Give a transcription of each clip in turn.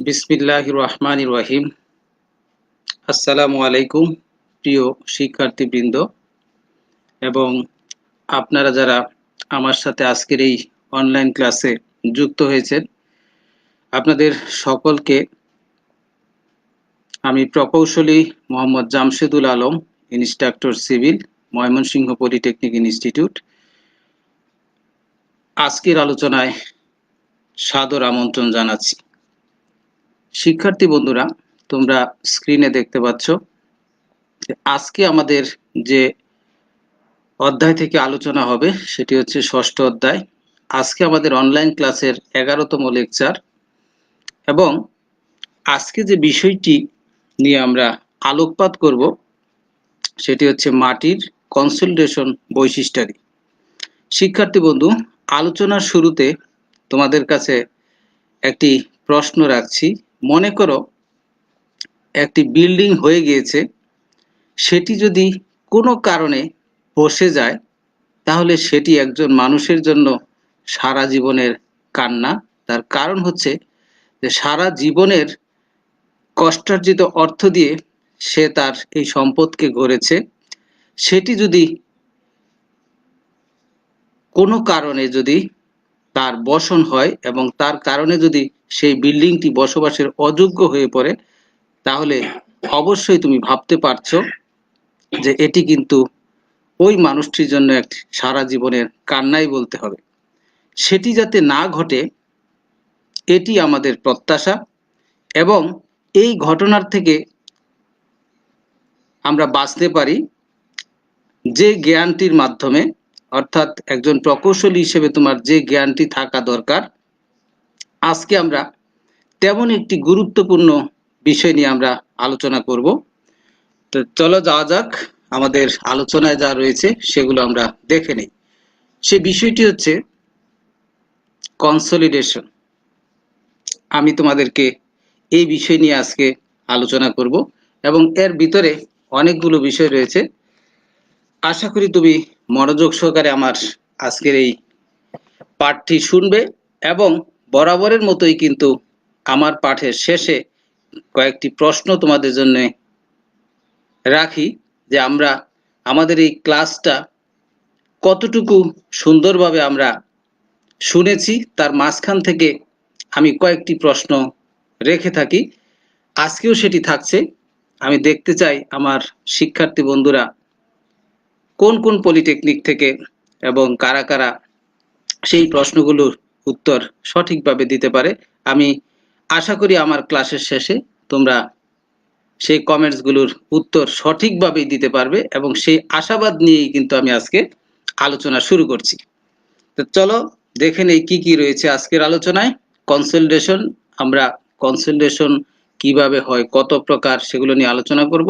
বিসমিল্লাহির রহমানির রহিম। আসসালামু আলাইকুম প্রিয় শিক্ষার্থীবৃন্দ এবং আপনারা যারা আমার সাথে আজকের এই অনলাইন ক্লাসে যুক্ত হয়েছেন, আপনাদের সকলকে আমি প্রকৌশলী Mohammad Jamshedul Alam, instructor civil, Mymensingh polytechnic institute, আজকের আলোচনায় সাদর আমন্ত্রণ জানাচ্ছি। শিক্ষার্থী বন্ধুরা, তোমরা স্ক্রিনে দেখতে পাচ্ছ আজকে আমাদের যে অধ্যায় থেকে আলোচনা হবে সেটি হচ্ছে ষষ্ঠ অধ্যায়। আজকে আমাদের অনলাইন ক্লাসের 11তম লেকচার এবং আজকে যে বিষয়টি নিয়ে আমরা আলোকপাত করব সেটি হচ্ছে মাটির কনসলিডেশন বৈশিষ্ট্যাদি। শিক্ষার্থী বন্ধু, আলোচনার শুরুতে তোমাদের কাছে একটি প্রশ্ন রাখছি। মনে করো একটি বিল্ডিং হয়ে গিয়েছে, সেটি যদি কোনো কারণে বসে যায় তাহলে সেটি একজন মানুষের জন্য সারা জীবনের কান্না। তার কারণ হচ্ছে যে সারা জীবনের কষ্টার্জিত অর্থ দিয়ে সে তার এই সম্পদকে গড়েছে, সেটি যদি কোনো কারণে যদি তার বসন হয় এবং তার কারণে যদি সেই বিল্ডিংটি বসবাসের অযোগ্য হয়ে পড়ে, তাহলে অবশ্যই তুমি ভাবতে পারছো যে এটি কিন্তু ওই মানুষটির জন্য এক সারা জীবনের কান্নাই বলতে হবে। সেটি যাতে না ঘটে এটি আমাদের প্রত্যাশা এবং এই ঘটনার থেকে আমরা বাঁচতে পারি যে জ্ঞানটির মাধ্যমে, অর্থাৎ একজন প্রকৌশলী হিসেবে তোমার যে জ্ঞানটি থাকা দরকার। আজকে আমরা তেমন একটি গুরুত্বপূর্ণ বিষয় নিয়ে আমরা আলোচনা করব। তো চলো যাওয়া যাক, আমাদের আলোচনায় যা রয়েছে সেগুলো আমরা দেখে নেই। সে বিষয়টি হচ্ছে কনসলিডেশন। আমি তোমাদেরকে এই বিষয় নিয়ে আজকে আলোচনা করব এবং এর ভিতরে অনেকগুলো বিষয় রয়েছে। আশা করি তুমি মনোযোগ সহকারে আমার আজকের এই পাঠটি শুনবে এবং বরাবরের মতোই কিন্তু আমার পাঠের শেষে কয়েকটি প্রশ্ন তোমাদের জন্য রাখি যে আমরা আমাদের এই ক্লাসটা কতটুকু সুন্দরভাবে আমরা শুনেছি, তার মাঝখান থেকে আমি কয়েকটি প্রশ্ন রেখে থাকি। আজকেও সেটি থাকছে। আমি দেখতে চাই আমার শিক্ষার্থী বন্ধুরা কোন কোন পলিটেকনিক থেকে এবং কারা কারা সেই প্রশ্নগুলোর উত্তর সঠিকভাবে দিতে পারে। আমি আশা করি আমার ক্লাসের শেষে তোমরা সেই কমেন্টসগুলোর উত্তর সঠিকভাবেই দিতে পারবে এবং সেই আশাবাদ নিয়েই কিন্তু আমি আজকে আলোচনা শুরু করছি। তো চলো দেখে নেই কি কি রয়েছে আজকের আলোচনায়। কনসলিডেশন, আমরা কনসলিডেশন কিভাবে হয়, কত প্রকার, সেগুলো নিয়ে আলোচনা করব।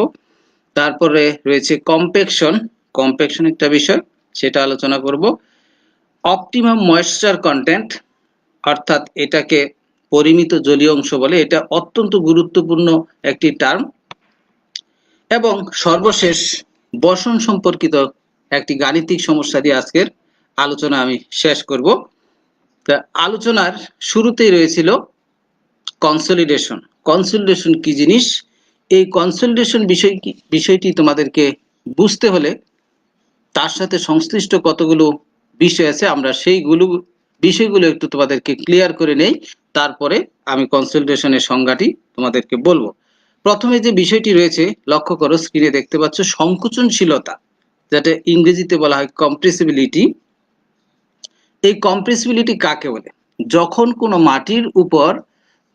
তারপরে রয়েছে কম্প্যাকশন, কম্প্যাকশন একটা বিষয়, সেটা আলোচনা করব। অপটিমাম ময়েশ্চার কন্টেন্ট, অর্থাৎ এটাকে পরিমিত জলীয় অংশ বলে, এটা অত্যন্ত গুরুত্বপূর্ণ একটি টার্ম। এবং সর্বশেষ বসন সম্পর্কিত একটি গাণিতিক সমস্যা দিয়ে আজকের আলোচনা আমি শেষ করব। তা আলোচনার শুরুতেই রয়েছিল কনসলিডেশন। কনসলিডেশন কি জিনিস? এই কনসলিডেশন বিষয়টি তোমাদেরকে বুঝতে হলে তার সাথে সংশ্লিষ্ট কতগুলো বিষয় আছে, আমরা সেইগুলো বিষয়গুলো একটু তোমাদেরকে ক্লিয়ার করে নেই, তারপরে আমি কনসলিডেশনের সংজ্ঞাটি তোমাদেরকে বলবো। প্রথমে যে বিষয়টি রয়েছে, লক্ষ্য করো, স্ক্রিনে দেখতে পাচ্ছ সংকোচনশীলতা, যেটা ইংরেজিতে বলা হয় কম্প্রেসিবিলিটি। এই কম্প্রেসিবিলিটি কাকে বলে? যখন কোনো মাটির উপর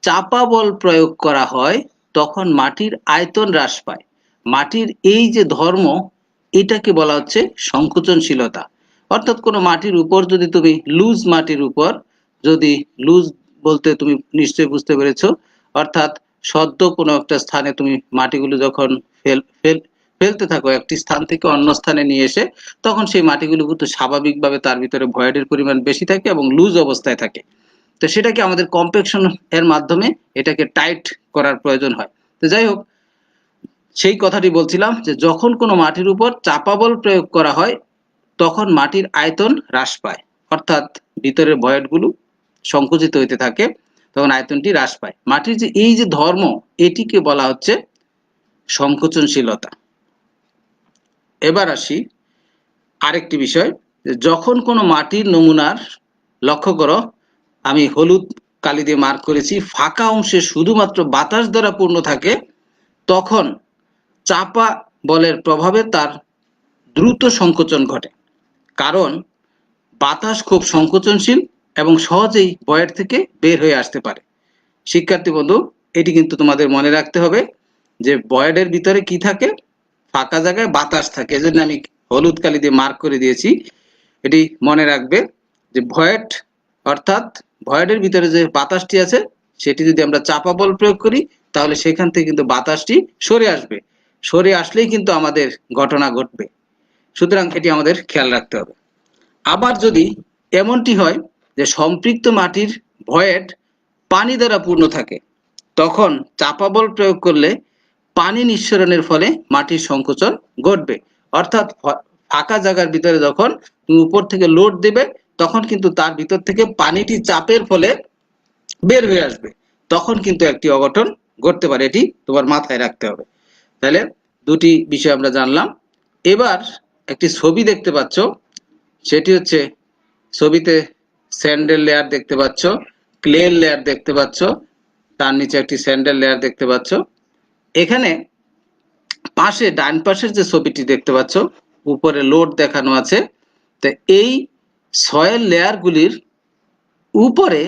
চাপা বল প্রয়োগ করা হয় তখন মাটির আয়তন হ্রাস পায়। মাটির এই যে ধর্ম, এটাকে বলা হচ্ছে সংকোচনশীলতা। অর্থাৎ কোনো মাটির উপর যদি তুমি লুজ মাটির উপর যদি লুজ বলতে তুমি নিশ্চয়ই বুঝতে পেরেছো, অর্থাৎ সদ্য কোনো একটা স্থানে তুমি মাটিগুলো যখন ফেলতে থাকো একটি স্থান থেকে অন্য স্থানে নিয়ে এসে, তখন সেই মাটিগুলো কিন্তু স্বাভাবিকভাবে তার ভিতরে ভয়েডের পরিমাণ বেশি থাকে এবং লুজ অবস্থায় থাকে। তো সেটাকে আমাদের কম্প্যাকশন এর মাধ্যমে এটাকে টাইট করার প্রয়োজন হয়। তো যাই হোক, সেই কথাটি বলছিলাম যে যখন কোনো মাটির উপর চাপা বল প্রয়োগ করা হয় তখন মাটির আয়তন হ্রাস পায়, অর্থাৎ ভিতরের ভয়েডগুলো সংকুচিত হতে থাকে। তখন আয়তনটি হ্রাস পায়। মাটির যে এই যে ধর্ম, এটিকে বলা হচ্ছে সংকোচনশীলতা। এবার আসি আরেকটি বিষয়, যখন কোনো মাটির নমুনার, লক্ষ্য করো আমি হলুদ কালি দিয়ে মার্ক করেছি, ফাঁকা অংশে শুধুমাত্র বাতাস দ্বারা পূর্ণ থাকে, তখন চাপা বলের প্রভাবে তার দ্রুত সংকোচন ঘটে। কারণ বাতাস খুব সংকোচনশীল এবং সহজেই ভয়েড থেকে বের হয়ে আসতে পারে। শিক্ষার্থী বন্ধু, এটি কিন্তু তোমাদের মনে রাখতে হবে যে ভয়েডের ভিতরে কি থাকে, ফাঁকা জায়গায় বাতাস থাকে। এজন্য আমি হলুদ কালি দিয়ে মার্ক করে দিয়েছি। এটি মনে রাখবে যে ভয়েড, অর্থাৎ ভয়েডের ভিতরে যে বাতাসটি আছে সেটি যদি আমরা চাপা বল প্রয়োগ করি, তাহলে সেখান থেকে কিন্তু বাতাসটি সরে আসবে। সরে আসলেই কিন্তু আমাদের ঘটনা ঘটবে। সুতরাং এটি আমাদের খেয়াল রাখতে হবে। আবার যদি এমনটি হয় যে সম্পৃক্ত মাটির ভয়েড পানি দ্বারা পূর্ণ থাকে, তখন চাপা বল প্রয়োগ করলে পানি নিঃসরণের ফলে মাটির সংকোচন ঘটবে। অর্থাৎ ফাঁকা জায়গার ভিতরে যখন তুমি উপর থেকে লোড দেবে, তখন কিন্তু তার ভিতর থেকে পানিটি চাপের ফলে বের হয়ে আসবে, তখন কিন্তু একটি অঘটন ঘটতে পারে। এটি তোমার মাথায় রাখতে হবে। তাহলে দুটি বিষয় আমরা জানলাম। এবার একটি ছবি দেখতে পাচ্ছ, সেটি হচ্ছে ছবিতে স্যান্ডেল লেয়ার দেখতে পাচ্ছ, ক্লের লেয়ার দেখতে পাচ্ছ, তার নিচে একটি স্যান্ডেল লেয়ার দেখতে পাচ্ছ। এখানে পাশে ডান পাশের যে ছবিটি দেখতে পাচ্ছ, উপরে লোড দেখানো আছে। তো এই সয়েল লেয়ারগুলির উপরে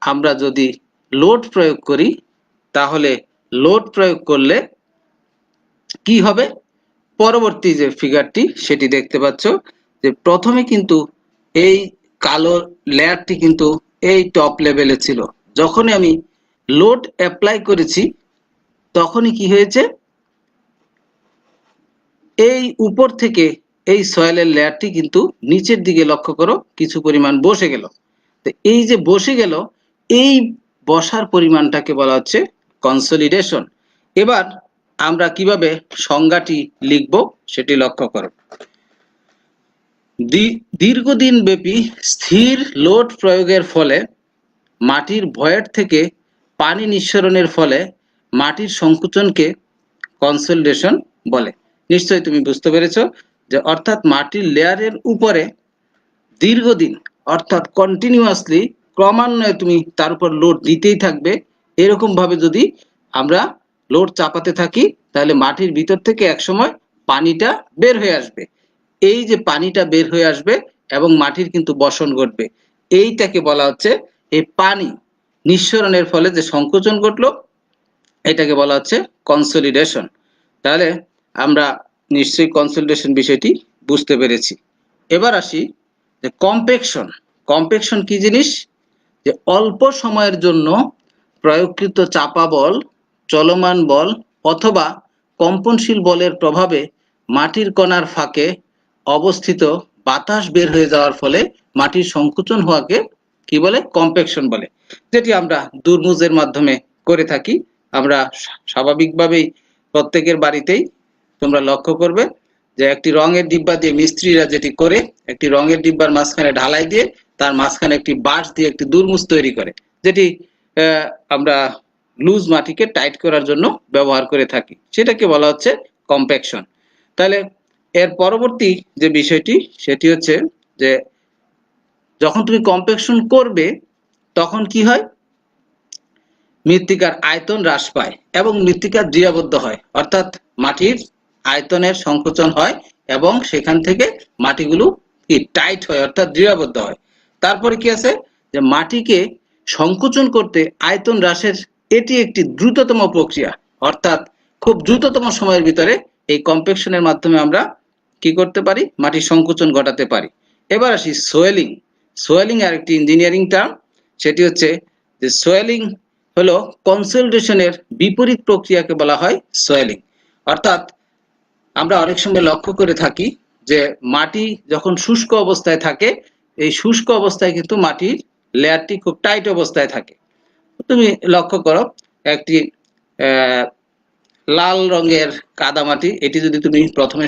আমরা যদি লোড প্রয়োগ করি, তাহলে লোড প্রয়োগ করলে কি হবে, পরবর্তী যে ফিগারটি সেটি দেখতে পাচ্ছ যে প্রথমে কিন্তু এই কালো লেয়ারটি কিন্তু এই টপ লেভেলে ছিল। যখনই আমি লোড অ্যাপ্লাই করেছি, তখনই কি হয়েছে, এই উপর থেকে এই সয়েলের লেয়ারটি কিন্তু নিচের দিকে, লক্ষ্য করো, কিছু পরিমাণ বসে গেল। তো এই যে বসে গেল, এই বসার পরিমাণটাকে বলা হচ্ছে কনসলিডেশন। এবার আমরা কিভাবে সংজ্ঞাটি লিখব সেটি লক্ষ্য করো। দীর্ঘদিন ব্যাপী স্থির লোড প্রয়োগের ফলে মাটির ভয়েড থেকে পানি নিঃসরণের ফলে মাটির সংকোচনকে কনসলিডেশন বলে। নিশ্চয়ই তুমি বুঝতে পেরেছো যে অর্থাৎ মাটির লেয়ারের উপরে দীর্ঘদিন, অর্থাৎ কন্টিনিউয়াসলি, ক্রমান্বয়ে তুমি তার উপর লোড দিতেই থাকবে। এরকম ভাবে যদি আমরা লোড চাপাতে থাকি, তাহলে মাটির ভিতর থেকে একসময় পানিটা বের হয়ে আসবে। এই যে পানিটা বের হয়ে আসবে এবং মাটির কিন্তু বসন ঘটবে, এইটাকে বলা হচ্ছে, এই পানি নিঃসরণের ফলে যে সংকোচন ঘটলো, এটাকে বলা হচ্ছে কনসলিডেশন। তাহলে আমরা নিশ্চয়ই কনসলিডেশন বিষয়টি বুঝতে পেরেছি। এবার আসি যে কম্প্যাকশন। কম্প্যাকশন কি জিনিস? যে অল্প সময়ের জন্য প্রয়োগকৃত চাপা বল, চলমান বল অথবা কম্পনশীল বলের প্রভাবে মাটির কণার ফাঁকে অবস্থিত বাতাস বের হয়ে যাওয়ার ফলে মাটির সংকোচন হওয়াকে কি বলে? কম্প্যাকশন বলে। যেটি আমরা দুর্মুজের মাধ্যমে করে থাকি। আমরা স্বাভাবিকভাবেই প্রত্যেকের বাড়িতেই তোমরা লক্ষ্য করবে যে একটি রঙের ডিব্বা দিয়ে মিস্ত্রিরা যেটি করে, একটি রঙের ডিব্বার মাঝখানে ঢালাই দিয়ে তার মাঝখানে একটি বাঁশ দিয়ে একটি দুর্মুজ তৈরি করে, যেটি আমরা লুজ মাটিকে টাইট করার জন্য ব্যবহার করে থাকি। সেটাকে বলা হচ্ছে কম্প্যাকশন। তাহলে এর পরবর্তী যে বিষয়টি সেটি হচ্ছে যে যখন তুমি কম্প্যাকশন করবে, তখন কি হয়, মৃত্তিকার আয়তন হ্রাস পায় এবং মৃত্তিকা দৃঢ়বদ্ধ হয়। অর্থাৎ মাটির আয়তনের সংকোচন হয় এবং সেখান থেকে মাটিগুলো কি টাইট হয়, অর্থাৎ দৃঢ়বদ্ধ হয়। তারপরে কি আছে, যে মাটিকে সংকোচন করতে আয়তন হ্রাসের এটি একটি দ্রুততম প্রক্রিয়া। অর্থাৎ খুব দ্রুততম সময়ের ভিতরে এই কম্প্যাকশনের মাধ্যমে আমরা কি করতে পারি, মাটির সংকোচন ঘটাতে পারি। এবার আসি সোয়েলিং। সোয়েলিং আর একটি ইঞ্জিনিয়ারিং টার্ম, সেটি হচ্ছে যে সোয়েলিং হলো কনসলিডেশনের বিপরীত প্রক্রিয়াকে বলা হয় সোয়েলিং। অর্থাৎ আমরা অনেক সময় লক্ষ্য করে থাকি যে মাটি যখন শুষ্ক অবস্থায় থাকে, এই শুষ্ক অবস্থায় কিন্তু মাটির লেয়ারটি খুব টাইট অবস্থায় থাকে। তুমি লক্ষ্য করো একটি লাল রঙের কাদামাটি, এটি যদি তুমি প্রথমে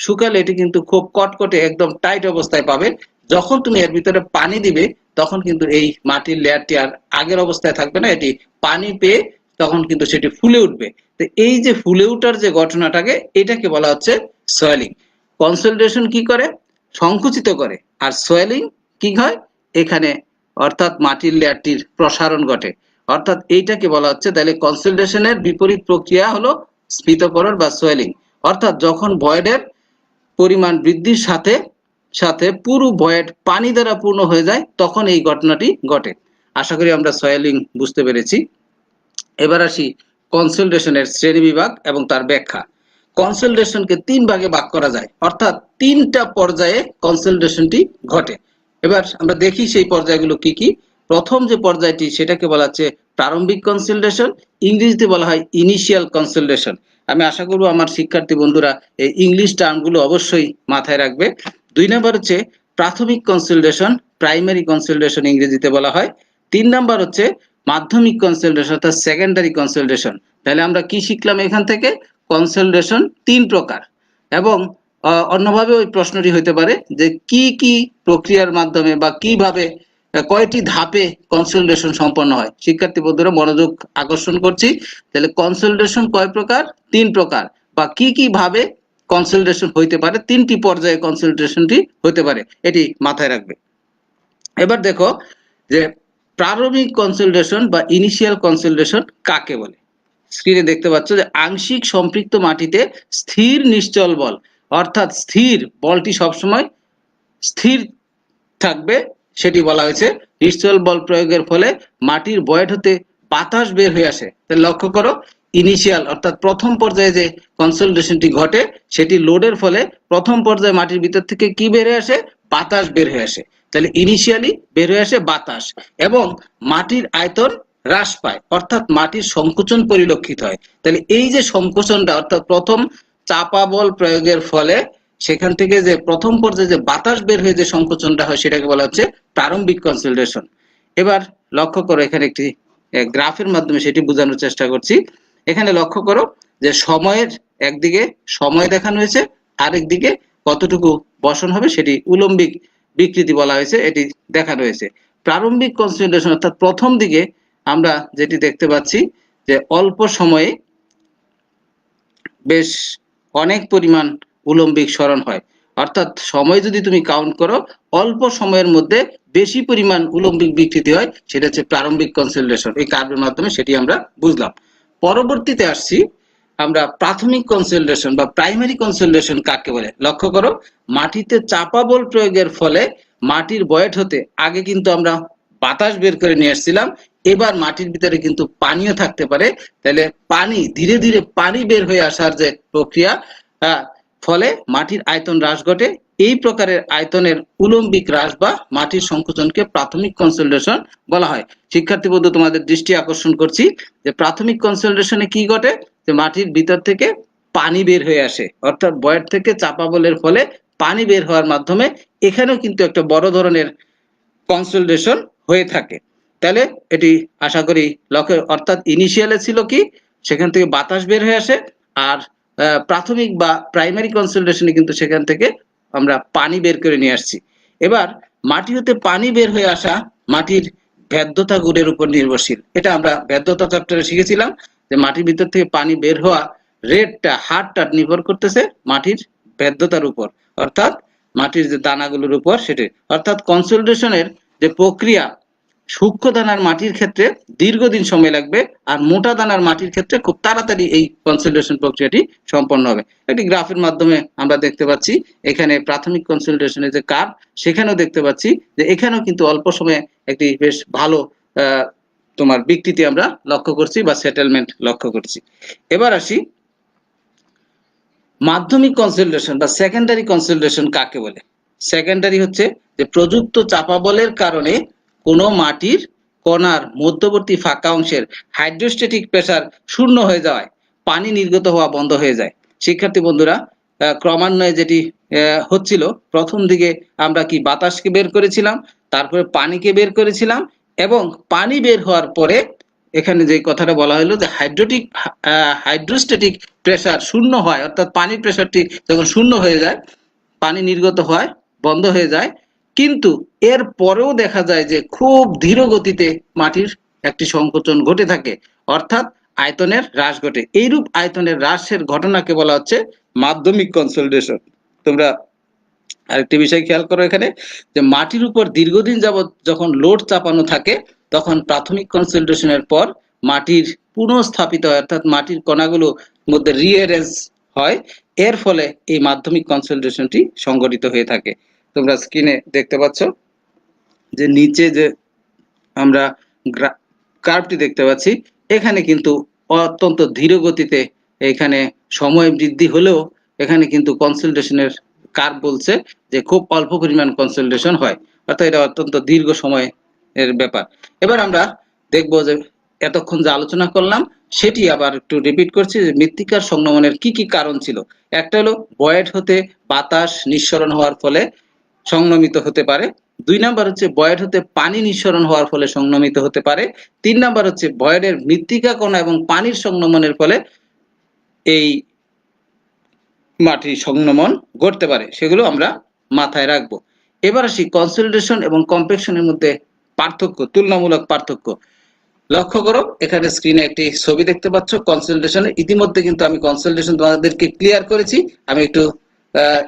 শুকালে এটি কিন্তু খুব কটকটে একদম টাইট অবস্থায় পাবে। যখন তুমি এর ভিতরে পানি দিবে, তখন কিন্তু এই মাটির লেয়ারটি আর আগের অবস্থায় থাকবে না, এটি পানি পেয়ে তখন কিন্তু সেটি ফুলে উঠবে। তো এই যে ফুলে ওঠার যে ঘটনাটাকে, এটাকে বলা হচ্ছে সয়েলিং। কনসোলিডেশন কি করে? সংকুচিত করে। আর সয়েলিং কি হয়? এখানে অর্থাৎ মাটির লেয়ারটির প্রসারণ ঘটে। অর্থাৎ এইটাকে বলা হচ্ছে, তাহলে কনসোলিডেশনের বিপরীত প্রক্রিয়া হলো স্ফীতকরণ বা সোয়েলিং। অর্থাৎ যখন ভয়েডের পরিমাণ বৃদ্ধির সাথে সাথে পুরো ভয়েড পানি দ্বারা পূর্ণ হয়ে যায়, তখন এই ঘটনাটি ঘটে। আশা করি আমরা সোয়েলিং বুঝতে পেরেছি। এবার আসি কনসোলিডেশনের শ্রেণীবিভাগ এবং তার ব্যাখ্যা। কনসোলিডেশনকে 3 ভাগে ভাগ করা যায়, অর্থাৎ 3টা পর্যায়ে কনসোলিডেশনটি ঘটে। এবার আমরা দেখি সেই পর্যায়গুলো কি কি। প্রথম যে পর্যায়টি, সেটাকে বলা হচ্ছে প্রারম্ভিক কনসোলিডেশন, ইংরেজিতে বলা হয় ইনিশিয়াল কনসোলিডেশন। আমি আশা করব আমার শিক্ষার্থী বন্ধুরা এই ইংলিশ টার্মগুলো অবশ্যই মাথায় রাখবে। 2 নম্বর হচ্ছে প্রাথমিক কনসোলিডেশন, প্রাইমারি কনসোলিডেশন ইংরেজিতে বলা হয়। 3 নম্বর হচ্ছে মাধ্যমিক কনসোলিডেশন অর্থাৎ সেকেন্ডারি কনসোলিডেশন। তাহলে আমরা কি শিখলাম এখান থেকে? কনসোলিডেশন 3 প্রকার। এবং অন্যভাবে ওই প্রশ্নটি হতে পারে যে কি কি প্রক্রিয়ার মাধ্যমে বা কিভাবে কয়টি ধাপে কনসোলিডেশন সম্পন্ন হয়। শিক্ষার্থী বন্ধুরা মনোযোগ আকর্ষণ করছি। তাহলে কনসোলিডেশন কয় প্রকার? 3 প্রকার। বা কি কি ভাবে কনসোলিডেশন হইতে পারে, 3টি পর্যায়ে কনসোলিডেশনটি হতে পারে, এটি মাথায় রাখবে। এবার দেখো যে প্রারম্ভিক কনসোলিডেশন বা ইনিশিয়াল কনসোলিডেশন কাকে বলে। স্ক্রিনে দেখতে পাচ্ছ যে আংশিক সম্পৃক্ত মাটিতে স্থির নিশ্চল বল, অর্থাৎ স্থির বলটি সবসময় স্থির থাকবে, সেটি বলা হয়েছে। নিশ্চল বল প্রয়োগের ফলে মাটির ভয়েড হতে বাতাস বের হয়ে আসে। তাহলে লক্ষ্য করো, ইনিশিয়াল অর্থাৎ প্রথম পর্যায়ে যে কনসোলিডেশনটি ঘটে, সেটি লোডের ফলে প্রথম পর্যায়ে মাটির ভিতর থেকে কি বের হয়ে আসে? বাতাস বের হয়ে আসে। তাহলে ইনিশিয়ালি বের হয়ে আসে বাতাস, এবং মাটির আয়তন হ্রাস পায়, অর্থাৎ মাটির সংকোচন পরিলক্ষিত হয়। তাহলে এই যে সংকোচনটা, অর্থাৎ প্রথম চাপা বল প্রয়োগের ফলে সেখান থেকে যে প্রথম পর্যায়ে যে বাতাস বের হয়ে যে সংকোচনটা হয়, সেটাকে বলা হচ্ছে প্রারম্ভিক কনসোলিডেশন। এবার লক্ষ্য করো, এখানে একটি গ্রাফের মাধ্যমে সেটি বোঝানোর চেষ্টা করছি। এখানে লক্ষ্য করো যে সময়ের একদিকে সময় দেখানো হয়েছে, আরেকদিকে কতটুকু বসন হবে সেটি উলম্বিক বিকৃতি বলা হয়েছে, এটি দেখানো হয়েছে। প্রারম্ভিক কনসোলিডেশন অর্থাৎ প্রথম দিকে আমরা যেটি দেখতে পাচ্ছি যে অল্প সময়ে বেশ অনেক পরিমাণ উলম্বিক সরণ হয়। অর্থাৎ সময় যদি তুমি কাউন্ট করো, অল্প সময়ের মধ্যে বেশি পরিমাণ উলম্বিক বিকৃতি হয়, সেটা হচ্ছে প্রারম্ভিক কনসোলিডেশন। এই কার্ভের মাধ্যমে সেটি আমরা বুঝলাম। পরবর্তীতে আসছি আমরা প্রাথমিক কনসোলিডেশন বা প্রাইমারি কনসোলিডেশন কাকে বলে। লক্ষ্য করো, মাটিতে চাপা বল প্রয়োগের ফলে মাটির ভয়েড হতে আগে কিন্তু আমরা বাতাস বের করে নিয়ে আসছিলাম, এবার মাটির ভিতরে কিন্তু পানিও থাকতে পারে। তাহলে পানি ধীরে ধীরে পানি বের হয়ে আসার যে প্রক্রিয়া, ফলে মাটির আয়তন হ্রাস ঘটে। এই প্রকারের আয়তনের উলম্বিক হ্রাস বা মাটির সংকোচনকে প্রাথমিক কনসোলিডেশন বলা হয়। শিক্ষার্থী বন্ধু, তোমাদের দৃষ্টি আকর্ষণ করছি যে প্রাথমিক কনসোলিডেশনে কি ঘটে, যে মাটির ভিতর থেকে পানি বের হয়ে আসে, অর্থাৎ ভয়েড থেকে চাপা বলের ফলে পানি বের হওয়ার মাধ্যমে এখানেও কিন্তু একটা বড় ধরনের কনসোলিডেশন হয়ে থাকে। তাহলে এটি আশা করি লক্ষ্য, অর্থাৎ ইনিশিয়ালে ছিল কি, সেখান থেকে বাতাস বের হয়ে আসে, আর প্রাথমিক বা প্রাইমারি কনসোলিডেশনে কিন্তু সেখান থেকে আমরা পানি বের করে নিয়ে আসছি। এবার মাটি হতে পানি বের হয়ে আসা মাটির ভেদ্যতা গুণের উপর নির্ভরশীল। এটা আমরা ভেদ্যতা চ্যাপ্টারে শিখেছিলাম যে মাটির ভিতর থেকে পানি বের হওয়া রেটটা, হারটা নির্ভর করতেছে মাটির ভেদ্যতার উপর, অর্থাৎ মাটির যে দানাগুলোর উপর সেটি। অর্থাৎ কনসোলিডেশনের যে প্রক্রিয়া, সূক্ষ্ম দানার মাটির ক্ষেত্রে দীর্ঘদিন সময় লাগবে, আর মোটা দানার মাটির ক্ষেত্রে খুব তাড়াতাড়ি এই কনসোলিডেশন প্রক্রিয়াটি সম্পন্ন হবে। একটি গ্রাফের মাধ্যমে আমরা দেখতে পাচ্ছি এখানে প্রাথমিক কনসোলিডেশনের যে কার্ভ, সেখানেও দেখতে পাচ্ছি যে এখানেও কিন্তু অল্প সময়ে একটি বেশ ভালো তোমার বিকৃতি আমরা লক্ষ্য করছি বা সেটেলমেন্ট লক্ষ্য করছি। এবার আসি মাধ্যমিক কনসোলিডেশন বা সেকেন্ডারি কনসোলিডেশন কাকে বলে। সেকেন্ডারি হচ্ছে যে প্রযুক্ত চাপা বলের কারণে কোনো মাটির কণার মধ্যবর্তী ফাঁকা অংশের হাইড্রোস্ট্যাটিক প্রেসার শূন্য হয়ে যাওয়ায় পানি নির্গত হওয়া বন্ধ হয়ে যায়। শিক্ষার্থী বন্ধুরা, ক্রমান্বয়ে যেটি হচ্ছিল, প্রথম দিকে আমরা কি বাতাসকে বের করেছিলাম, তারপরে পানিকে বের করেছিলাম, এবং পানি বের হওয়ার পরে এখানে যে কথাটা বলা হলো যে হাইড্রোস্ট্যাটিক প্রেসার শূন্য হয়, অর্থাৎ পানির প্রেসারটি যখন শূন্য হয়ে যায়, পানি নির্গত হয় বন্ধ হয়ে যায়, কিন্তু এর পরেও দেখা যায় যে খুব ধীর গতিতে মাটির একটি সংকোচন ঘটে থাকে, অর্থাৎ আয়তনের হ্রাস ঘটে। এইরূপ আয়তনের হ্রাসের ঘটনাকে বলা হচ্ছে মাধ্যমিক কনসলিডেশন। তোমরা আরেকটি বিষয় খেয়াল করো এখানে, যে মাটির উপর দীর্ঘদিন যাবৎ যখন লোড চাপানো থাকে তখন প্রাথমিক কনসলিডেশনের পর মাটির পুনঃস্থাপিত হয়, অর্থাৎ মাটির কণাগুলো মধ্যে রিঅ্যারেঞ্জ হয়। এর ফলে এই মাধ্যমিক কনসলিডেশনটি সংঘটিত হয়ে থাকে। তোমরা স্ক্রিনে দেখতে পাচ্ছ যে নিচে যে আমরা কার্ভটি দেখতে পাচ্ছি, এখানে কিন্তু অত্যন্ত ধীর গতিতে এখানে সময় বৃদ্ধি হলেও এখানে কিন্তু কনসলিডেশনের কার্ভ বলছে যে খুব অল্প পরিমাণ কনসলিডেশন হয়, অর্থাৎ এটা অত্যন্ত দীর্ঘ সময়ের ব্যাপার। এবার আমরা দেখব যে এতক্ষণ যে আলোচনা করলাম সেটি আবার একটু রিপিট করছি, যে মৃত্তিকার সংনমনের কি কি কারণ ছিল। একটা হলো ভয়েড হতে বাতাস নিঃসরণ হওয়ার ফলে সংনমিত হতে পারে। 2 নাম্বার হচ্ছে ভয়েড হতে পানি নিঃসরণ হওয়ার ফলে সংনমিত হতে পারে। 3 নাম্বার হচ্ছে ভয়েডের মৃত্তিকা কণা এবং পানির সংনমনের ফলে এই মাটির সংনমন ঘটতে পারে, সেগুলো আমরা মাথায় রাখবো। এবার আসি কনসলিডেশন এবং কম্প্যাকশনের মধ্যে পার্থক্য, তুলনামূলক পার্থক্য। লক্ষ্য করো এখানে স্ক্রিনে একটি ছবি দেখতে পাচ্ছ কনসলিডেশনের। ইতিমধ্যে কিন্তু আমি কনসলিডেশন তোমাদেরকে ক্লিয়ার করেছি। আমি একটু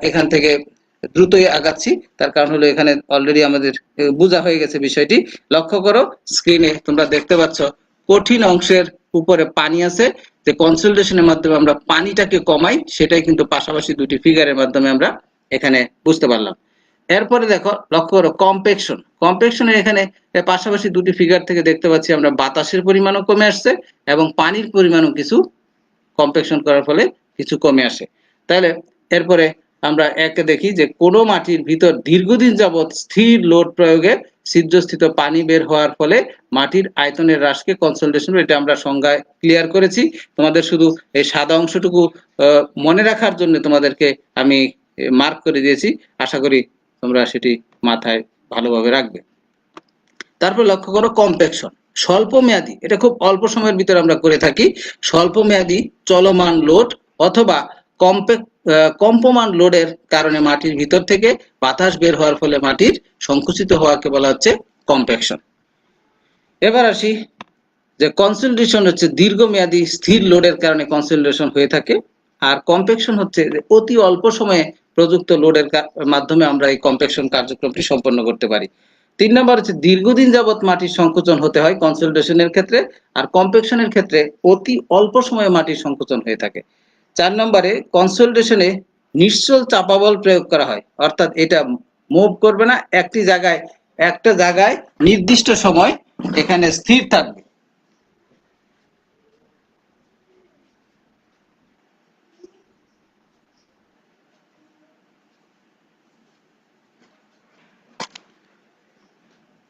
এখান থেকে দ্রুতই আগাচ্ছি, তার কারণ হলো এখানে অলরেডি আমাদের বোঝা হয়ে গেছে বিষয়টি। লক্ষ্য করো স্ক্রিনে তোমরা দেখতে পাচ্ছ কঠিন অংশের উপরে পানি আছে, যে কনসলিডেশনের মাধ্যমে আমরা পানিটাকে কমাই, সেটাই কিন্তু পাশাপাশি দুটি ফিগারের মাধ্যমে আমরা এখানে বুঝতে পারলাম। এরপরে দেখো, লক্ষ্য করো কম্প্যাকশন। কম্প্যাকশনের এখানে পাশাপাশি দুটি ফিগার থেকে দেখতে পাচ্ছি আমরা বাতাসের পরিমাণও কমে আসছে এবং পানির পরিমাণও কিছু কম্প্যাকশন করার ফলে কিছু কমে আসে। তাহলে এরপরে আমরা একে দেখি যে কোনো মাটির ভিতর দীর্ঘদিন যাবৎ স্থির লোড প্রয়োগে ছিদ্রস্থিত পানি বের হওয়ার ফলে মাটির আয়তনের হ্রাসকে কনসলিডেশন, এটা আমরা সংজ্ঞায় ক্লিয়ার করেছি। তোমাদের শুধু এই সাদা অংশটুকু মনে রাখার জন্য তোমাদেরকে আমি মার্ক করে দিয়েছি, আশা করি তোমরা সেটি মাথায় ভালোভাবে রাখবে। তারপর লক্ষ্য করো কম্প্যাকশন স্বল্প মেয়াদী, এটা খুব অল্প সময়ের ভিতরে আমরা করে থাকি। স্বল্প মেয়াদী চলমান লোড অথবা কম্পমান লোডের কারণে মাটির ভিতর থেকে বাতাস বের হওয়ার ফলে মাটির সংকুচিত হওয়াকে বলা হচ্ছে কম্প্যাকশন। এবার আসি যে কনসলিডেশন হচ্ছে দীর্ঘমেয়াদী স্থির লোডের কারণে কনসলিডেশন হয়ে থাকে, আর কম্প্যাকশন হচ্ছে অতি অল্প সময়ে প্রযুক্ত লোডের মাধ্যমে আমরা এই কম্প্যাকশন কার্যক্রমটি সম্পন্ন করতে পারি। 3 নম্বর হচ্ছে দীর্ঘদিন যাবৎ মাটির সংকোচন হতে হয় কনসলিডেশনের ক্ষেত্রে, আর কম্প্যাকশনের ক্ষেত্রে অতি অল্প সময়ে মাটির সংকোচন হয়ে থাকে। 4 নম্বরে কনসলিডেশনে নিশ্চল চাপা বল প্রয়োগ করা হয়, অর্থাৎ এটা মুভ করবে না, একটা জায়গায় নির্দিষ্ট সময় এখানে স্থির থাকবে।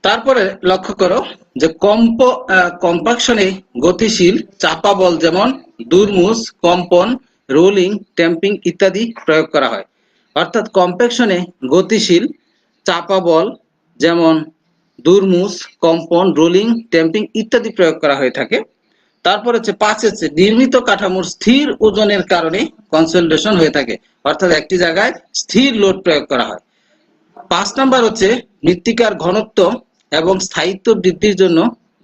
তারপরে লক্ষ্য করো যে কম্পাকশনে গতিশীল চাপা বল যেমন দুরমুস, কম্পন, রোলিং, ট্যাম্পিং ইত্যাদি প্রয়োগ করা হয়। অর্থাৎ কম্প্যাকশনে গতিশীল চাপা বল যেমন দুরমুস, কম্পন, রোলিং, ট্যাম্পিং ইত্যাদি প্রয়োগ করা হয়ে থাকে। তারপর হচ্ছে 5 হচ্ছে নির্মিত কাঠামোর স্থির ওজনের কারণে কনসলিডেশন হয়ে থাকে, অর্থাৎ একটি জায়গায় স্থির লোড প্রয়োগ করা হয়। 5 নাম্বার হচ্ছে মৃত্তিকার ঘনত্ব এবং স্থায়িত্ব বৃদ্ধির জন্য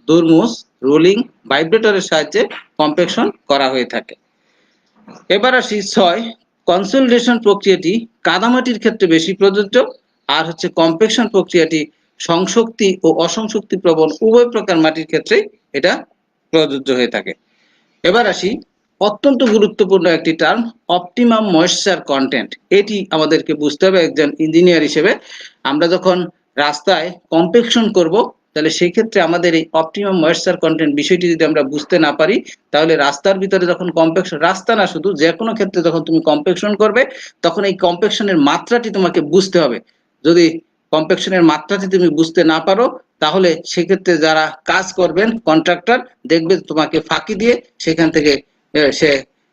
দুরমুস, রোলিং, ভাইব্রেটরের সাহায্যে কম্প্যাকশন করা হয়ে থাকে। এবার আসি 6, কনসলিডেশন প্রক্রিয়াটি কাদামাটির ক্ষেত্রে বেশি প্রযোজ্য, আর হচ্ছে কম্প্যাকশন প্রক্রিয়াটি সংশক্তি ও অসংশক্তি প্রবণ উভয় প্রকার মাটির ক্ষেত্রে এটা প্রযোজ্য হয়ে থাকে। এবার আসি অত্যন্ত গুরুত্বপূর্ণ একটি টার্ম, অপটিমাম ময়েশ্চার কন্টেন্ট। এটি আমাদেরকে বুঝতে হবে একজন ইঞ্জিনিয়ার হিসেবে। আমরা যখন রাস্তায় কম্প্যাকশন করব, তাহলে সেই ক্ষেত্রে আমাদের এই অপটিমাম ময়েশ্চার কন্টেন্ট বিষয়টি যদি আমরা বুঝতে না পারি, তাহলে রাস্তার ভিতরে যখন কম্প্যাকশন, রাস্তা না শুধু যে কোনো ক্ষেত্রে যখন তুমি কম্প্যাকশন করবে, তখন এই কম্প্যাকশনের মাত্রাটি তোমাকে বুঝতে হবে। যদি কম্প্যাকশনের মাত্রাটি তুমি বুঝতে না পারো, তাহলে সেক্ষেত্রে যারা কাজ করবেন কন্ট্রাক্টর দেখবে তোমাকে ফাঁকি দিয়ে সেখান থেকে সে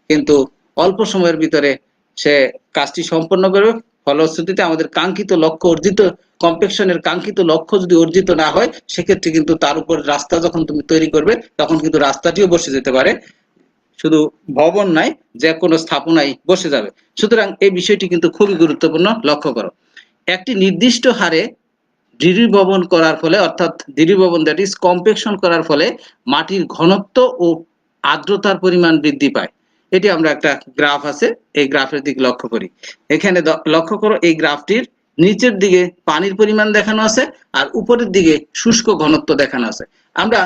কিন্তু অল্প সময়ের ভিতরে সে কাজটি সম্পন্ন করবে। ফলশ্রুতিতে আমাদের কাঙ্ক্ষিত লক্ষ্য অর্জিত, কম্প্যাকশনের কাঙ্ক্ষিত লক্ষ্য যদি অর্জিত না হয়, সেক্ষেত্রে কিন্তু তার উপর রাস্তা যখন তুমি তৈরি করবে, তখন কিন্তু রাস্তাটিও বসে যেতে পারে, শুধু ভবন নাই, যে কোনো স্থাপনাই বসে যাবে। সুতরাং এই বিষয়টি কিন্তু খুবই গুরুত্বপূর্ণ, লক্ষ্য করো। একটি নির্দিষ্ট হারে দৃঢ়ীভবন করার ফলে, অর্থাৎ দৃঢ়ীভবন দ্যাট ইজ কম্প্যাকশন করার ফলে মাটির ঘনত্ব ও আর্দ্রতার পরিমাণ বৃদ্ধি পায়। এটি আমরা একটা গ্রাফ আছে, এই গ্রাফের দিকে লক্ষ্য করি। এখানে লক্ষ্য করো, এই গ্রাফটির নিচের দিকে পানির পরিমাণ দেখানো আছে আর উপরের দিকে শুষ্ক ঘনত্ব দেখানো আছে। আমরা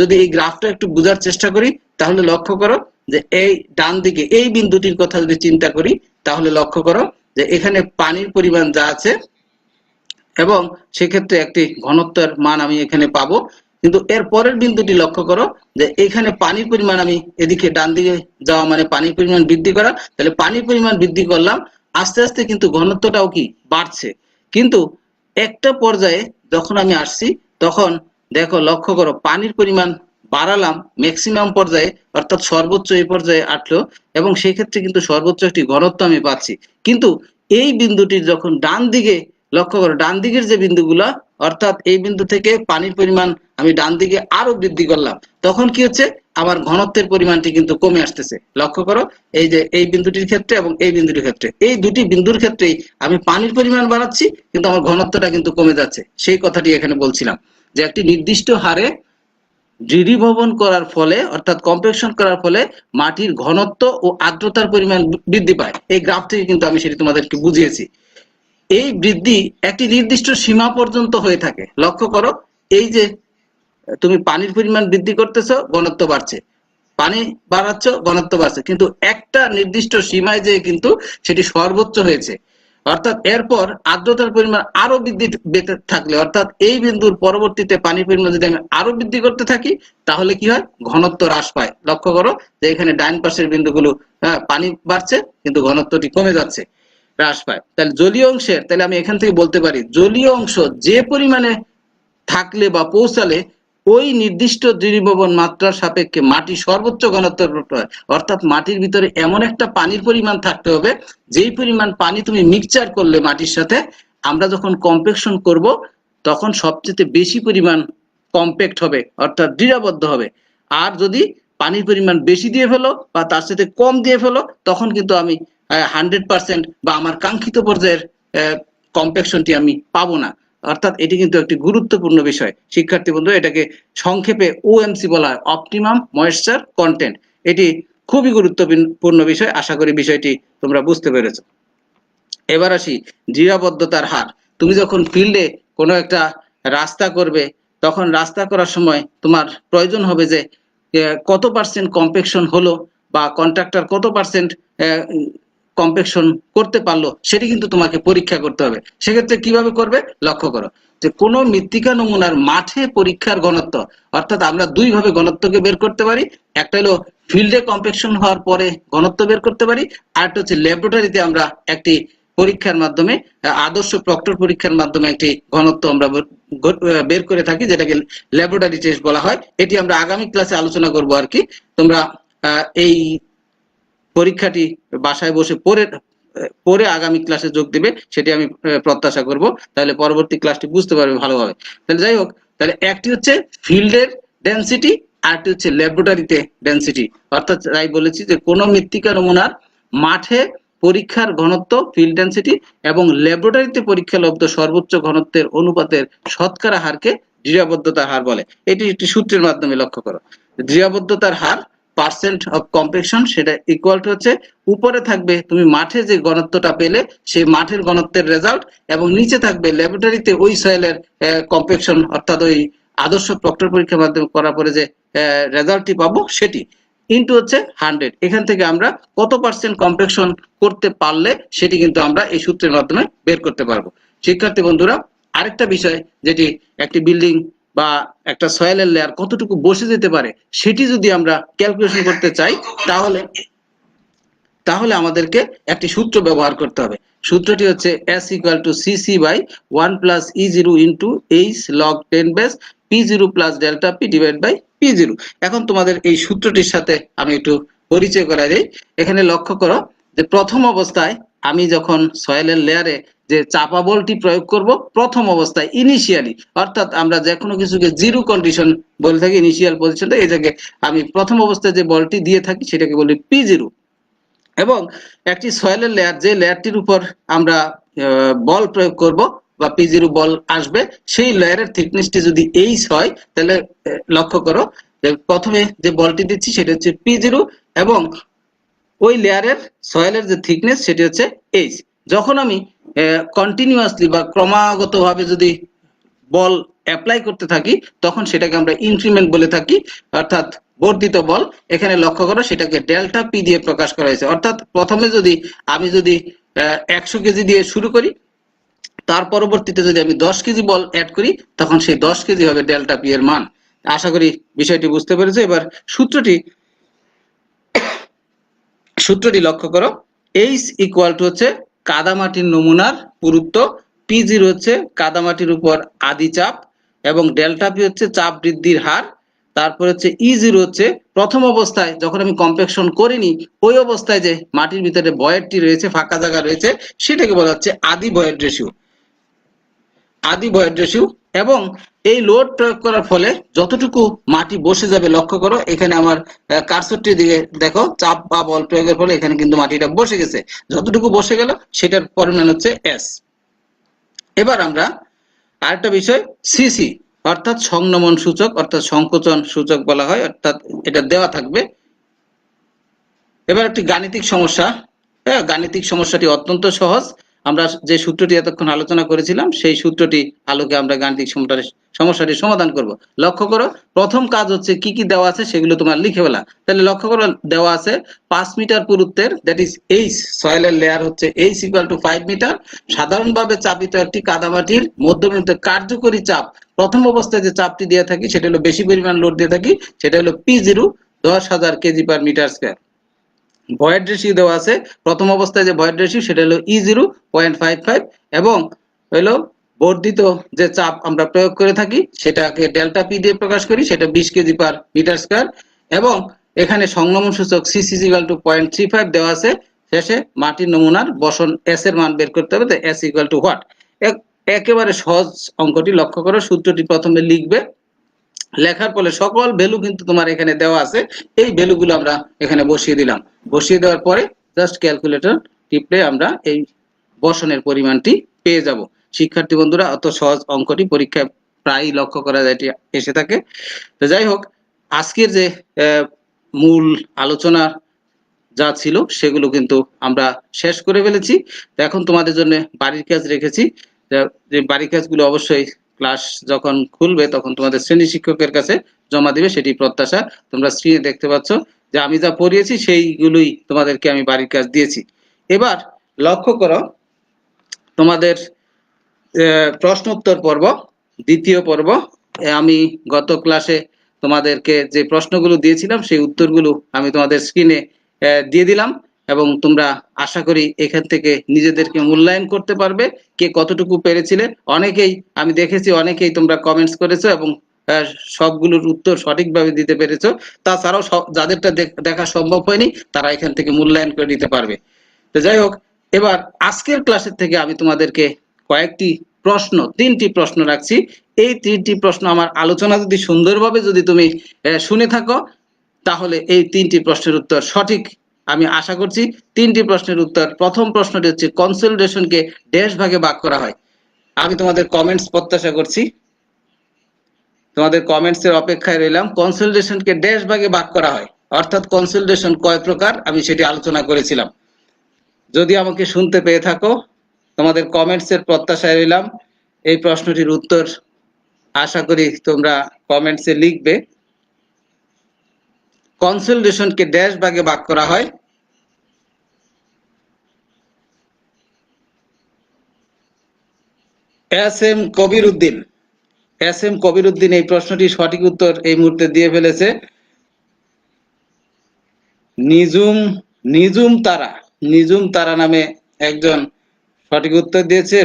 যদি এই গ্রাফটা একটু বোঝার চেষ্টা করি তাহলে লক্ষ্য করো যে এই ডান দিকে এই বিন্দুটির কথা যদি চিন্তা করি তাহলে লক্ষ্য করো যে এখানে পানির পরিমাণ যা আছে এবং সেক্ষেত্রে একটি ঘনত্বের মান আমি এখানে পাবো। কিন্তু এর পরের বিন্দুটি লক্ষ্য করো যে এখানে পানির পরিমাণ আমি এদিকে ডান দিকে যাওয়া মানে পানির পরিমাণ বৃদ্ধি করা, তাহলে পানির পরিমাণ বৃদ্ধি করলাম, আস্তে আস্তে কিন্তু ঘনত্বটাও কি বাড়ছে। কিন্তু একটা পর্যায়ে যখন আমি আসছি তখন দেখো লক্ষ্য করো পানির পরিমাণ বাড়ালাম ম্যাক্সিমাম পর্যায়ে, অর্থাৎ সর্বোচ্চ এই পর্যায়ে আসলো এবং সেই ক্ষেত্রে কিন্তু সর্বোচ্চ একটি ঘনত্ব আমি পাচ্ছি। কিন্তু এই বিন্দুটির যখন ডান দিকে লক্ষ্য করো, ডান দিকের যে বিন্দুগুলো, অর্থাৎ এই বিন্দু থেকে পানির পরিমাণ আমি ডান দিকে আরো বৃদ্ধি করলাম, তখন কি হচ্ছে আমার ঘনত্বের পরিমাণটি কিন্তু কমে আসতেছে। লক্ষ্য করো এই যে এই বিন্দুটির ক্ষেত্রে এবং এই বিন্দুটির ক্ষেত্রে, এই দুটি বিন্দুর ক্ষেত্রেই আমি পানির পরিমাণ বাড়াচ্ছি কিন্তু আমার ঘনত্বটা কিন্তু কমে যাচ্ছে। সেই কথাটি এখানে বলছিলাম যে একটি নির্দিষ্ট হারে দৃঢ়ীভবন করার ফলে, অর্থাৎ কম্প্যাকশন করার ফলে মাটির ঘনত্ব ও আর্দ্রতার পরিমাণ বৃদ্ধি পায়। এই গ্রাফ থেকে কিন্তু আমি সেটি তোমাদেরকে বুঝিয়েছি। এই বৃদ্ধি একটি নির্দিষ্ট সীমা পর্যন্ত হয়ে থাকে। লক্ষ্য করো এই যে তুমি পানির পরিমাণ বৃদ্ধি করতেছো, ঘনত্ব বাড়ছে, পানি বাড়াচ্ছ, ঘনত্ব বাড়ছে, কিন্তু একটা নির্দিষ্ট সীমায় যে কিন্তু সেটি সর্বোচ্চ হয়েছে। অর্থাৎ এরপর আর্দ্রতার পরিমাণ আরো বৃদ্ধি পেতে থাকলে, অর্থাৎ এই বিন্দুর পরবর্তীতে পানির পরিমাণ যদি আমি আরো বৃদ্ধি করতে থাকি তাহলে কি হয়, ঘনত্ব হ্রাস পায়। লক্ষ্য করো যে এখানে ডাইন পাশের বিন্দুগুলো পানি বাড়ছে কিন্তু ঘনত্বটি কমে যাচ্ছে, হ্রাস পায়। তাহলে জলীয় অংশের, তাহলে আমি এখান থেকে বলতে পারি জলীয় অংশ যে পরিমাণে থাকলে বা পৌঁছালে ওই নির্দিষ্ট দৃঢ়ীভবন মাত্রার সাপেক্ষে মাটি সর্বোচ্চ ঘনত্বের হয়। অর্থাৎ মাটির ভিতরে এমন একটা পানির পরিমাণ থাকতে হবে যেই পরিমাণ পানি তুমি মিক্সচার করলে মাটির সাথে, আমরা যখন কম্প্যাকশন করব তখন সবচেয়ে বেশি পরিমাণ কম্প্যাক্ট হবে, অর্থাৎ দৃঢ়বদ্ধ হবে। আর যদি পানির পরিমাণ বেশি দিয়ে ফেলো বা তার সাথে কম দিয়ে ফেলো তখন কিন্তু আমি 100% বা আমার কাঙ্ক্ষিত পর্যায়ের কম্প্যাকশনটি আমি পাবো না। অর্থাৎ এটি কিন্তু একটি গুরুত্বপূর্ণ বিষয়। শিক্ষার্থী বন্ধু, এটাকে সংক্ষেপে ওএমসি বলা হয়, অপটিমাম ময়েশ্চার কন্টেন্ট। এটি খুবই গুরুত্বপূর্ণ বিষয়, আশা করি বিষয়টি তোমরা বুঝতে পেরেছো। এবার আসি দৃঢ়বদ্ধতার হার। তুমি যখন ফিল্ডে কোনো একটা রাস্তা করবে তখন রাস্তা করার সময় তোমার প্রয়োজন হবে যে কত পার্সেন্ট কম্প্যাকশন হলো বা কন্ট্রাক্টর কত পার্সেন্ট কম্প্যাকশন করতে পারলো সেটি কিন্তু তোমাকে পরীক্ষা করতে হবে। সেক্ষেত্রে কিভাবে করবে, লক্ষ্য করো যে কোনো মৃত্তিকা নমুনার মাঠে পরীক্ষার ঘনত্ব, অর্থাৎ আমরা দুই ভাবে ঘনত্বকে বের করতে পারি। একটা হলো ফিল্ডে কম্প্যাকশন হওয়ার পরে ঘনত্ব বের করতে পারি, আর একটা হচ্ছে ল্যাবরেটরিতে আমরা একটি পরীক্ষার মাধ্যমে, আদর্শ প্রক্টর পরীক্ষার মাধ্যমে একটি ঘনত্ব আমরা বের করে থাকি, যেটাকে ল্যাবরেটরি টেস্ট বলা হয়। এটি আমরা আগামী ক্লাসে আলোচনা করব আর কি। তোমরা এই পরীক্ষাটি বাসায় বসে পরে আগামী ক্লাসে যোগ দিবে, সেটি আমি প্রত্যাশা করব, তাহলে পরবর্তী ক্লাসটি বুঝতে পারবে ভালোভাবে। তাহলে যাই হোক, তাহলে একটি হচ্ছে ফিল্ডের ডেনসিটি আর একটি হচ্ছে ল্যাবরেটরিতে ডেনসিটি। অর্থাৎ তাই বলেছি যে কোনো মৃত্তিকা নমুনার মাঠে পরীক্ষার ঘনত্ব ফিল্ড ডেনসিটি এবং ল্যাবরেটরিতে পরীক্ষালব্ধ সর্বোচ্চ ঘনত্বের অনুপাতের শতকরা হারকে দৃঢ়বদ্ধতার হার বলে। এটি একটি সূত্রের মাধ্যমে লক্ষ্য করো। দৃঢ়বদ্ধতার হার পার্সেন্ট অফ কম্প্যাকশন, সেটা ইকুয়াল টু হচ্ছে উপরে থাকবে তুমি মাঠে যে ঘনত্বটা পেলে সেই মাঠের ঘনত্বের রেজাল্ট, এবং নিচে থাকবে ল্যাবরেটরিতে ওই সয়েলের কম্প্যাকশন, অর্থাৎ ওই আদর্শ প্রক্টর পরীক্ষার মাধ্যমে করার পরে যে রেজাল্টটি পাবো সেটি ইনটু হচ্ছে 100। এখান থেকে আমরা কত পার্সেন্ট কম্প্যাকশন করতে পারলে সেটি কিন্তু আমরা এই সূত্রের মাধ্যমে বের করতে পারবো। শিক্ষার্থী বন্ধুরা, আরেকটা বিষয় যেটি একটি বিল্ডিং বা একটা সয়েলের লেয়ার কতটুকু বসে যেতে পারে সেটি যদি আমরা ক্যালকুলেশন করতে চাই তাহলে আমাদেরকে একটি সূত্র ব্যবহার করতে হবে। সূত্রটি হচ্ছে S = CC by 1 plus E0 into H log 10 base P0 plus delta P divided by P0। এখন তোমাদের এই সূত্রটির সাথে আমি একটু পরিচয় করাই দেই। এখানে লক্ষ্য করো যে প্রথম অবস্থায় আমি যখন সয়েলের লেয়ারে যে চাপা বলটি প্রয়োগ করব প্রথম অবস্থায় ইনিশিয়ালি, অর্থাৎ আমরা যে কোনো কিছুকে জিরো কন্ডিশন বলে থাকি, ইনিশিয়াল পজিশনটা, এই জায়গায় আমি প্রথম অবস্থায় যে বলটি দিয়ে থাকি সেটাকে বলি P0। এবং একটি সয়েলের লেয়ার, যে লেয়ারটির উপর আমরা বল প্রয়োগ করব বা P0 বল আসবে, সেই লেয়ারের থিকনেসটি যদি H হয়, তাহলে লক্ষ্য করো যে প্রথমে যে বলটি দিচ্ছি সেটা হচ্ছে P0 এবং ওই লেয়ারের সয়েলের যে থিকনেস সেটি হচ্ছে H। যখন আমি কন্টিনিউয়াসলি বা ক্রমাগতভাবে যদি বল অ্যাপ্লাই করতে থাকি, তখন সেটাকে আমরা ইনক্রিমেন্ট বলে থাকি, অর্থাৎ বর্ধিত বল। এখানে লক্ষ্য করো সেটাকে ডেল্টা পি দিয়ে প্রকাশ করা হয়েছে। অর্থাৎ প্রথমে আমি যদি 100 কেজি দিয়ে শুরু করি, তার পরবর্তীতে যদি আমি 10 কেজি বল অ্যাড করি, তখন সেই 10 কেজি হবে ডেল্টা পি এর মান। আশা করি বিষয়টি বুঝতে পেরেছো। এবার সূত্রটি লক্ষ্য করো। H ইকুয়াল টু হচ্ছে কাদামাটির নমুনার পুরুত্ব, P0 হচ্ছে কাদামাটির উপর আদি চাপ এবং ডেল্টা পি হচ্ছে চাপ বৃদ্ধির হার। তারপর হচ্ছে E0 হচ্ছে প্রথম অবস্থায় যখন আমি কম্প্যাকশন করিনি, ওই অবস্থায় যে মাটির ভিতরে ভয়েডটি রয়েছে, ফাঁকা জায়গা রয়েছে, সেটাকে বলা হচ্ছে আদি ভয়েড রেশিও। এবং এই লোড প্রয়োগ করার ফলে যতটুকু মাটি বসে যাবে, লক্ষ্য করো এখানে আমার কার্সরটির দিকে দেখো, চাপ বা বল প্রয়োগের ফলে এখানে কিন্তু মাটিটা বসে গেছে, যতটুকু বসে গেল সেটার পরিমাণ হচ্ছে S। এবার আমরা আরেকটা বিষয় সিসি অর্থাৎ সংনমন সূচক অর্থাৎ সংকোচন সূচক বলা হয়, অর্থাৎ এটা দেওয়া থাকবে। এবার একটি গাণিতিক সমস্যা। গাণিতিক সমস্যাটি অত্যন্ত সহজ। আমরা যে সূত্রটি এতক্ষণ আলোচনা করেছিলাম, সেই সূত্রটি আলোকে আমরা গাণিতিক সমস্যাটি সমাধান করব। লক্ষ্য করো, প্রথম কাজ হচ্ছে কি কি দেওয়া আছে সেগুলো তোমার লিখে ফেলা। তাহলে লক্ষ্য করো, দেওয়া আছে 5 মিটার পুরুত্বের, দ্যাট ইজ H, সয়েলের লেয়ার হচ্ছে H ইকুয়াল টু 5 মিটার। সাধারণভাবে চাপিত একটি কাদামাটির মধ্যবিন্দুতে কার্যকরী চাপ, প্রথম অবস্থায় যে চাপটি দিয়ে থাকি সেটা হলো বেশি পরিমাণ লোড দিয়ে থাকি, সেটা হলো P0 10,000 kg per metre square. Void ratio দেওয়া আছে, প্রথম অবস্থায় যে ভয়েড রেশিও সেটা হলো E0 0.55 এবং হলো বর্ধিত যে চাপ আমরা প্রয়োগ করে থাকি সেটাকে ডেল্টা পি দিয়ে প্রকাশ করি, সেটা 20 কেজি পার মিটার স্কয়ার। এবং এখানে সংনমন সূচক সিসি ইকুয়াল টু 0.35 দেওয়া আছে। শেষে মাটির নমুনার বসন এস এর মান বের করতে হবে, তো এস ইকুয়াল টু হোয়াট। একেবারে সহজ অঙ্কটি। লক্ষ্য করো, সূত্রটি প্রথমে লিখবে, লেখার ফলে সকল ভ্যালু কিন্তু তোমার এখানে দেওয়া আছে, এই ভ্যালুগুলো আমরা এখানে বসিয়ে দিলাম। বসিয়ে দেওয়ার পরে জাস্ট ক্যালকুলেটর টিপলে আমরা এই বসনের পরিমাণটি পেয়ে যাব। শিক্ষার্থী বন্ধুরা, অত সহজ অঙ্কটি পরীক্ষায় প্রায়ই লক্ষ্য করা যায় এসে থাকে। তো যাই হোক, আজকের যে মূল আলোচনা যা ছিল সেগুলো কিন্তু আমরা শেষ করে ফেলেছি। তো এখন তোমাদের জন্য বাড়ির কাজ রেখেছি, যে বাড়ির কাজগুলো অবশ্যই ক্লাস যখন খুলবে তখন তোমাদের শ্রেণী শিক্ষকের কাছে জমা দিবে, সেটি প্রত্যাশা। তোমরা স্ক্রিনে দেখতে পাচ্ছ যে আমি যা পড়িয়েছি সেইগুলোই তোমাদেরকে আমি বাড়ির কাজ দিয়েছি। এবার লক্ষ্য করো, তোমাদের প্রশ্নোত্তর পর্ব, দ্বিতীয় পর্ব। আমি গত ক্লাসে তোমাদেরকে যে প্রশ্নগুলো দিয়েছিলাম সেই উত্তরগুলো আমি তোমাদের স্ক্রিনে দিয়ে দিলাম এবং তোমরা আশা করি এখান থেকে নিজেদেরকে মূল্যায়ন করতে পারবে কে কতটুকু পেরেছিলে। অনেকেই আমি দেখেছি, অনেকেই তোমরা কমেন্টস করেছো এবং সবগুলোর উত্তর সঠিকভাবে দিতে পেরেছো। তাছাড়াও যাদেরটা দেখা সম্ভব হয়নি তারা এখান থেকে মূল্যায়ন করে নিতে পারবে। তো যাই হোক, এবার আজকের ক্লাসের থেকে আমি তোমাদেরকে কয়েকটি প্রশ্ন, 3টি প্রশ্ন রাখছি। এই 3টি প্রশ্ন আমার আলোচনা যদি সুন্দরভাবে যদি তুমি শুনে থাকো, তাহলে এই 3টি প্রশ্নের উত্তর সঠিক আমি আশা করছি। 3টি প্রশ্নের উত্তর, প্রথম প্রশ্নটি হচ্ছে কনসলিডেশনকে ড্যাশ ভাগে ভাগ করা হয়। আমি তোমাদের কমেন্টস প্রত্যাশা করছি, তোমাদের কমেন্টস এর অপেক্ষায় রইলাম। কনসলিডেশনকে ড্যাশ ভাগে ভাগ করা হয়, অর্থাৎ কনসলিডেশন কয় প্রকার আমি সেটি আলোচনা করেছিলাম। যদি আমাকে শুনতে পেয়ে থাকো, তোমাদের কমেন্টস এর প্রত্যাশায় রইলাম। এই প্রশ্নটির উত্তর আশা করি তোমরা কমেন্টসে লিখবে। কনসলিডেশনকে ড্যাশ ভাগে ভাগ করা হয়। এস এম কবির উদ্দিন এই প্রশ্নটির সঠিক উত্তর এই মুহূর্তে দিয়ে ফেলেছে। নিজুম তারা নামে একজন সঠিক উত্তর দিয়েছে।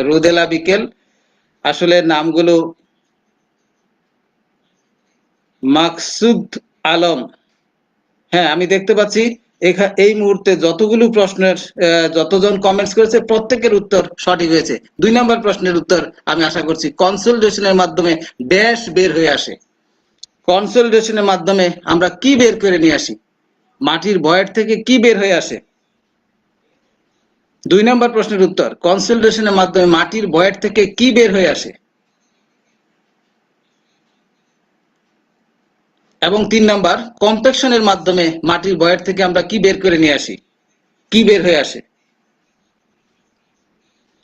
রুদেলা বিকেল, আসলে নামগুলো মাকসুদ আলম। হ্যাঁ, আমি দেখতে পাচ্ছি এই মুহূর্তে যতগুলো প্রশ্নের যতজন কমেন্টস করেছে প্রত্যেকের উত্তর সঠিক হয়েছে। 2 নম্বর প্রশ্নের উত্তর আমি আশা করছি কনসলিডেশনের মাধ্যমে ড্যাশ বের হয়ে আসে। কনসলিডেশনের মাধ্যমে আমরা কি বের করে নিয়ে আসি? মাটির ভয়েড থেকে কি বের হয়ে আসে? 2 নম্বর প্রশ্নের উত্তর, কনসোলিডেশনের মাধ্যমে মাটির ভয়েড থেকে কি বের হয়ে আসে? এবং 3 নম্বর, কম্প্যাকশনের মাধ্যমে মাটির ভয়েড থেকে আমরা কি বের করে নিয়ে আসি, কি বের হয়ে আসে?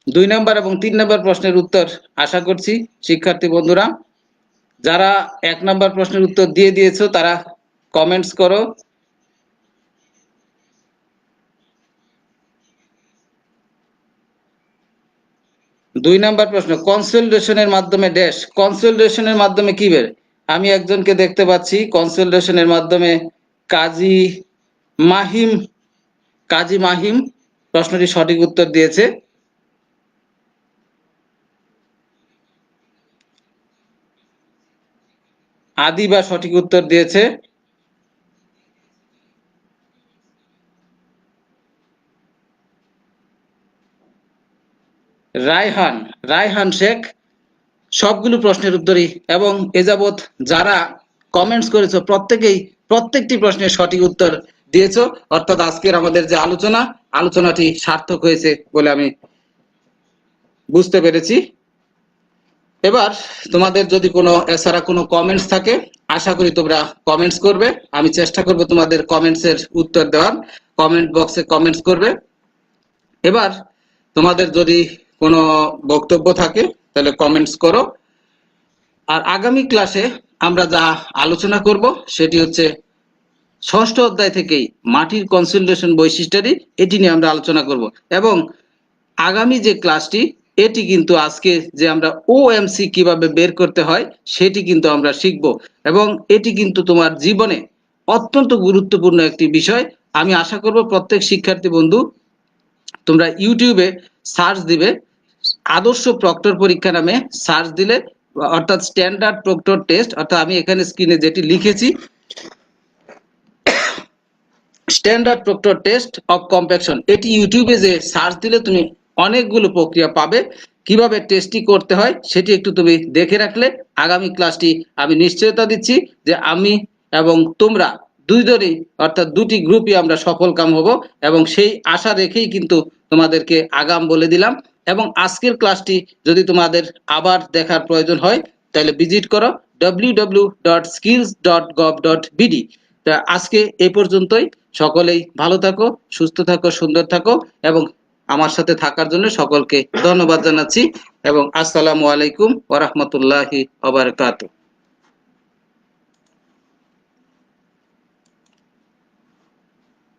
2 নম্বর এবং 3 নম্বর প্রশ্নের উত্তর আশা করছি শিক্ষার্থী বন্ধুরা যারা 1 নম্বর প্রশ্নের উত্তর দিয়ে দিয়েছো তারা কমেন্টস করো। 2 নম্বর প্রশ্ন, কনসোলিডেশনের মাধ্যমে ড্যাশ, কনসোলিডেশনের মাধ্যমে কি বের? আমি একজনকে দেখতে পাচ্ছি কনসোলিডেশনের মাধ্যমে কাজী মাহিম, কাজী মাহিম প্রশ্নটি সঠিক উত্তর দিয়েছে। আদিবা সঠিক উত্তর দিয়েছে। রায়হান, রায়হান শেখ সবগুলো প্রশ্নের উত্তরই এবং এ যাবৎ যারা কমেন্টস করেছো প্রত্যেকটি প্রশ্নের সঠিক উত্তর দিয়েছো, অর্থাৎ আজকের আমাদের যে আলোচনাটি সার্থক হয়েছে বলে আমি বুঝতে পেরেছি। এবার তোমাদের যদি কোনো এছাড়া কোনো কমেন্টস থাকে আশা করি তোমরা কমেন্টস করবে, আমি চেষ্টা করব তোমাদের কমেন্টসের উত্তর দেওয়ার। কমেন্ট বক্সে কমেন্টস করবে। এবার তোমাদের যদি কোনো বক্তব্য থাকে তাহলে কমেন্টস করো। আর আগামী ক্লাসে আমরা যা আলোচনা করব সেটি হচ্ছে 6ষ্ঠ অধ্যায় থেকেই মাটির কনসোলিডেশন বৈশিষ্ট্যাদি এটি নিয়ে আমরা আলোচনা করব এবং আগামী যে ক্লাসটি এটি কিন্তু আজকে যে আমরা ওএমসি কিভাবে বের করতে হয় সেটি কিন্তু আমরা শিখব এবং এটি কিন্তু তোমার জীবনে অত্যন্ত গুরুত্বপূর্ণ একটি বিষয়। আমি আশা করব প্রত্যেক শিক্ষার্থী বন্ধু তোমরা ইউটিউবে সার্চ দিবে, আদর্শ প্রক্টর পরীক্ষা নামে সার্চ দিলে অর্থাৎ স্ট্যান্ডার্ড প্রক্টর টেস্ট, অর্থাৎ আমি এখানে স্ক্রিনে যেটি লিখেছি standard proctor test of compaction, এটি ইউটিউবে যে সার্চ দিলে তুমি অনেকগুলো প্রক্রিয়া পাবে। কিভাবে টেস্টটি করতে হয় সেটি একটু তুমি দেখে রাখলে আগামী ক্লাসটি আমি নিশ্চয়তা দিচ্ছি যে আমি এবং তোমরা দুইজনই অর্থাৎ দুটি গ্রুপই আমরা সফল কাম হব এবং সেই আশা রেখেই কিন্তু তোমাদেরকে আগাম বলে দিলাম। এবং আজকের ক্লাসটি যদি তোমাদের আবার দেখার প্রয়োজন হয় তাহলে ভিজিট করো www.skills.gov.bd। তা আজকে এই পর্যন্তই। সকলেই ভালো থাকো, সুস্থ থাকো, সুন্দর থাকো এবং আমার সাথে থাকার জন্য সকলকে ধন্যবাদ জানাচ্ছি এবং আসসালামু আলাইকুম ওয়া রাহমাতুল্লাহি ওয়া বারাকাতুহু।